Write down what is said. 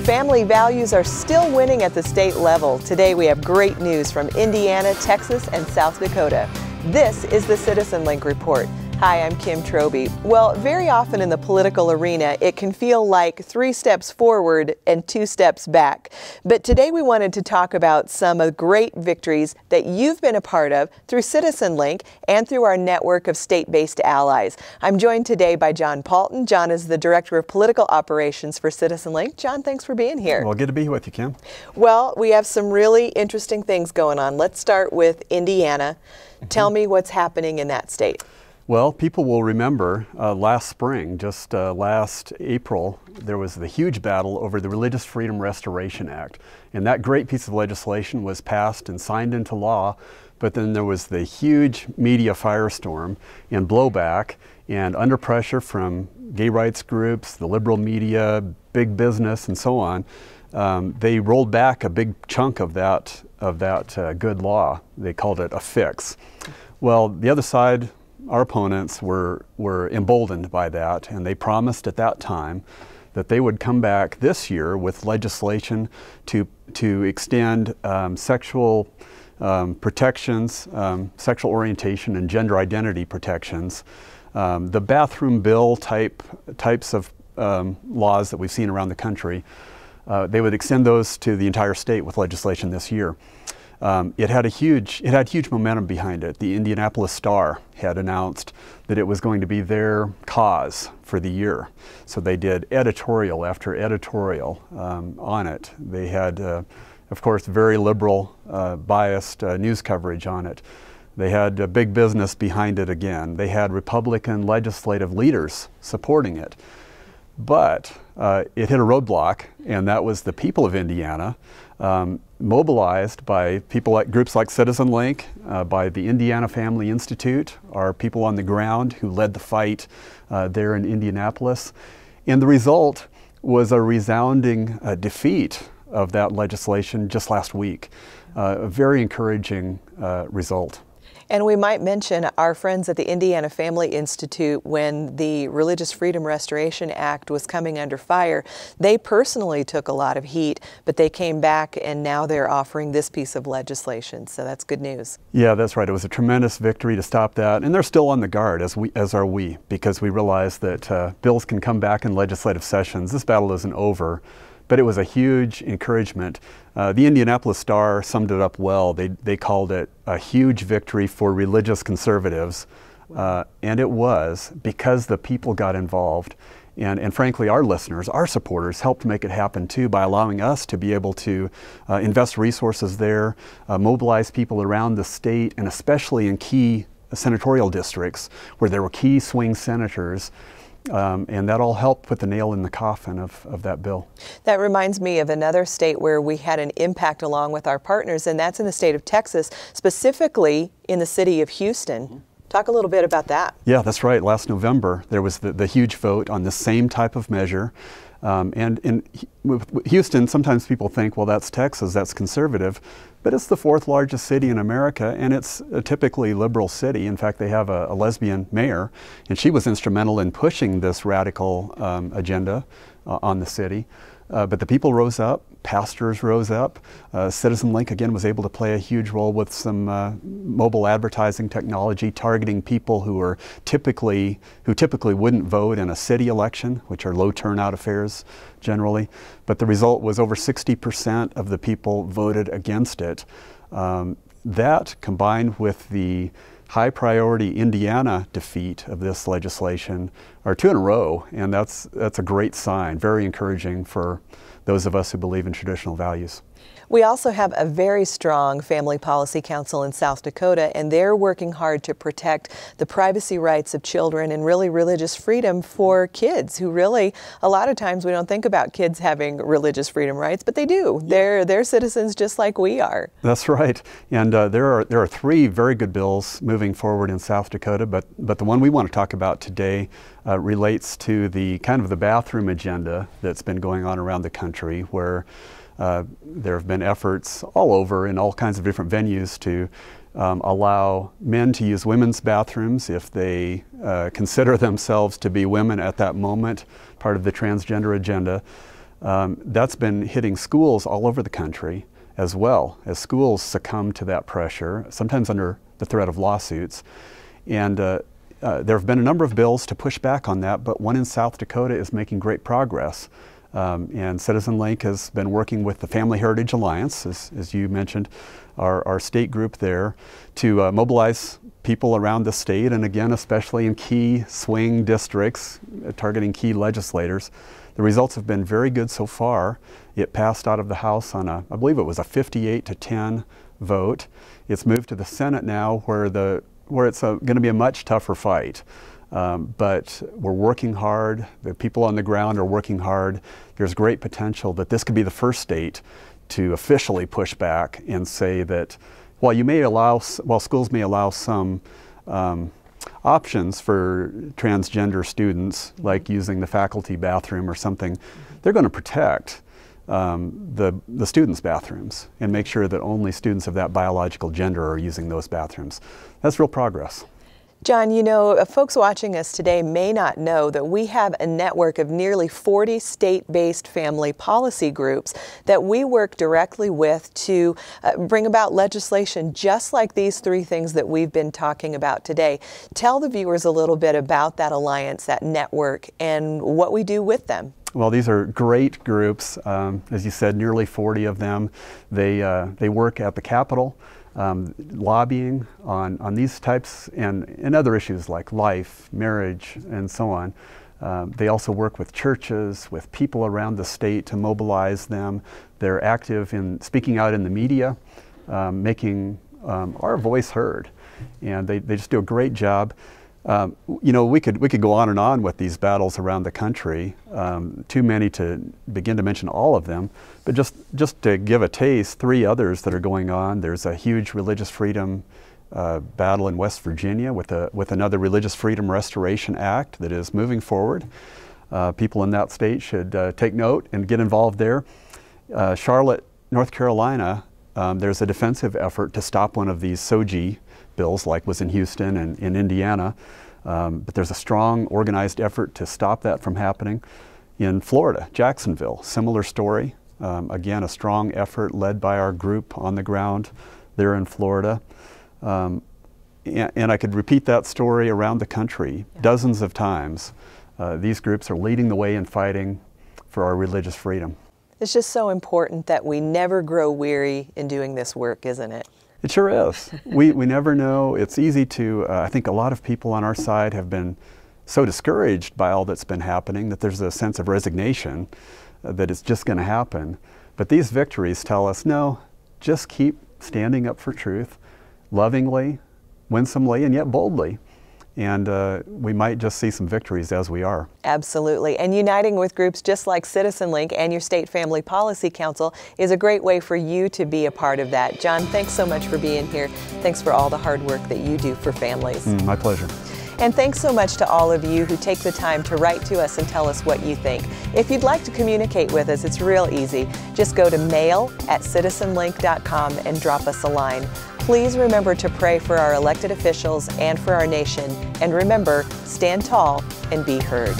Family values are still winning at the state level. Today we have great news from Indiana, Texas, and South Dakota. This is the CitizenLink Report. Hi, I'm Kim Troby. Well, very often in the political arena, it can feel like 3 steps forward and 2 steps back. But today we wanted to talk about some of the great victories that you've been a part of through CitizenLink and through our network of state-based allies. I'm joined today by John Paulton. John is the Director of Political Operations for CitizenLink. John, thanks for being here. Well, good to be with you, Kim. Well, we have some really interesting things going on. Let's start with Indiana. Tell me what's happening in that state. Well, people will remember last spring, just last April, there was the huge battle over the Religious Freedom Restoration Act. And that great piece of legislation was passed and signed into law, but then there was the huge media firestorm and blowback, and under pressure from gay rights groups, the liberal media, big business, and so on. They rolled back a big chunk of that good law. They called it a fix. Well, the other side, our opponents were emboldened by that, and they promised at that time that they would come back this year with legislation to extend sexual protections, sexual orientation and gender identity protections. The bathroom bill types of laws that we've seen around the country, they would extend those to the entire state with legislation this year. It had huge momentum behind it. The Indianapolis Star had announced that it was going to be their cause for the year. So they did editorial after editorial on it. They had, of course, very liberal, biased news coverage on it. They had big business behind it again. They had Republican legislative leaders supporting it. But it hit a roadblock, and that was the people of Indiana, mobilized by groups like CitizenLink, by the Indiana Family Institute, our people on the ground who led the fight there in Indianapolis. And the result was a resounding defeat of that legislation just last week. A very encouraging result. And we might mention our friends at the Indiana Family Institute, when the Religious Freedom Restoration Act was coming under fire, they personally took a lot of heat, but they came back and now they're offering this piece of legislation. So that's good news. Yeah, that's right. It was a tremendous victory to stop that. And they're still on the guard, as are we, because we realize that bills can come back in legislative sessions. This battle isn't over. But it was a huge encouragement. The Indianapolis Star summed it up well. They called it a huge victory for religious conservatives. And it was, because the people got involved. And frankly, our listeners, our supporters, helped make it happen too by allowing us to be able to invest resources there, mobilize people around the state, and especially in key senatorial districts where there were key swing senators. And that all helped put the nail in the coffin of that bill. That reminds me of another state where we had an impact along with our partners, and that's in the state of Texas, specifically in the city of Houston. Talk a little bit about that. Yeah, that's right. Last November, there was the huge vote on the same type of measure. And in Houston, sometimes people think, well, that's Texas, that's conservative. But it's the 4th largest city in America, and it's a typically liberal city. In fact, they have a lesbian mayor, and she was instrumental in pushing this radical agenda on the city. But the people rose up, pastors rose up. CitizenLink, again, was able to play a huge role with some mobile advertising technology, targeting people who typically wouldn't vote in a city election, which are low turnout affairs generally. But the result was over 60% of the people voted against it. That, combined with the high priority Indiana defeat of this legislation, are 2 in a row, and that's a great sign, very encouraging for those of us who believe in traditional values. We also have a very strong Family Policy Council in South Dakota, and they're working hard to protect the privacy rights of children and really religious freedom for kids who really, a lot of times we don't think about kids having religious freedom rights, but they do. They're citizens just like we are. That's right. And there are 3 very good bills moving forward in South Dakota, but the one we want to talk about today relates to the kind of the bathroom agenda that's been going on around the country, where there have been efforts all over in all kinds of different venues to allow men to use women's bathrooms if they consider themselves to be women at that moment, part of the transgender agenda. That's been hitting schools all over the country as well, as schools succumb to that pressure, sometimes under the threat of lawsuits. And there have been a number of bills to push back on that, but one in South Dakota is making great progress. And CitizenLink has been working with the Family Heritage Alliance, as you mentioned, our state group there, to mobilize people around the state, and again, especially in key swing districts, targeting key legislators. The results have been very good so far. It passed out of the House on I believe it was a 58-10 vote. It's moved to the Senate now, where it's going to be a much tougher fight. But we're working hard. The people on the ground are working hard. There's great potential that this could be the first state to officially push back and say that while schools may allow some options for transgender students, like using the faculty bathroom or something, they're going to protect the students' bathrooms and make sure that only students of that biological gender are using those bathrooms. That's real progress. John, you know, folks watching us today may not know that we have a network of nearly 40 state-based family policy groups that we work directly with to bring about legislation just like these three things that we've been talking about today. Tell the viewers a little bit about that alliance, that network, and what we do with them. Well, these are great groups. As you said, nearly 40 of them. They work at the Capitol, lobbying on these types and other issues like life, marriage, and so on. They also work with churches, with people around the state to mobilize them. They're active in speaking out in the media, making our voice heard, and they just do a great job. You know, we could go on with these battles around the country. Too many to begin to mention all of them, but just to give a taste, three others that are going on. There's a huge religious freedom battle in West Virginia with another Religious Freedom Restoration Act that is moving forward. People in that state should take note and get involved there. Charlotte, North Carolina, there's a defensive effort to stop one of these SOGI bills, like was in Houston and in Indiana, but there's a strong organized effort to stop that from happening. In Florida, Jacksonville, similar story. Again, a strong effort led by our group on the ground there in Florida. And I could repeat that story around the country dozens of times. These groups are leading the way in fighting for our religious freedom. It's just so important that we never grow weary in doing this work, isn't it? It sure is. We never know. It's easy to, I think a lot of people on our side have been so discouraged by all that's been happening that there's a sense of resignation that it's just going to happen. But these victories tell us, no, just keep standing up for truth, lovingly, winsomely, and yet boldly. And we might just see some victories as we are. Absolutely. And uniting with groups just like CitizenLink and your State Family Policy Council is a great way for you to be a part of that. John, thanks so much for being here. Thanks for all the hard work that you do for families. My pleasure. And thanks so much to all of you who take the time to write to us and tell us what you think. If you'd like to communicate with us, it's real easy. Just go to mail@citizenlink.com and drop us a line. Please remember to pray for our elected officials and for our nation. And remember, stand tall and be heard.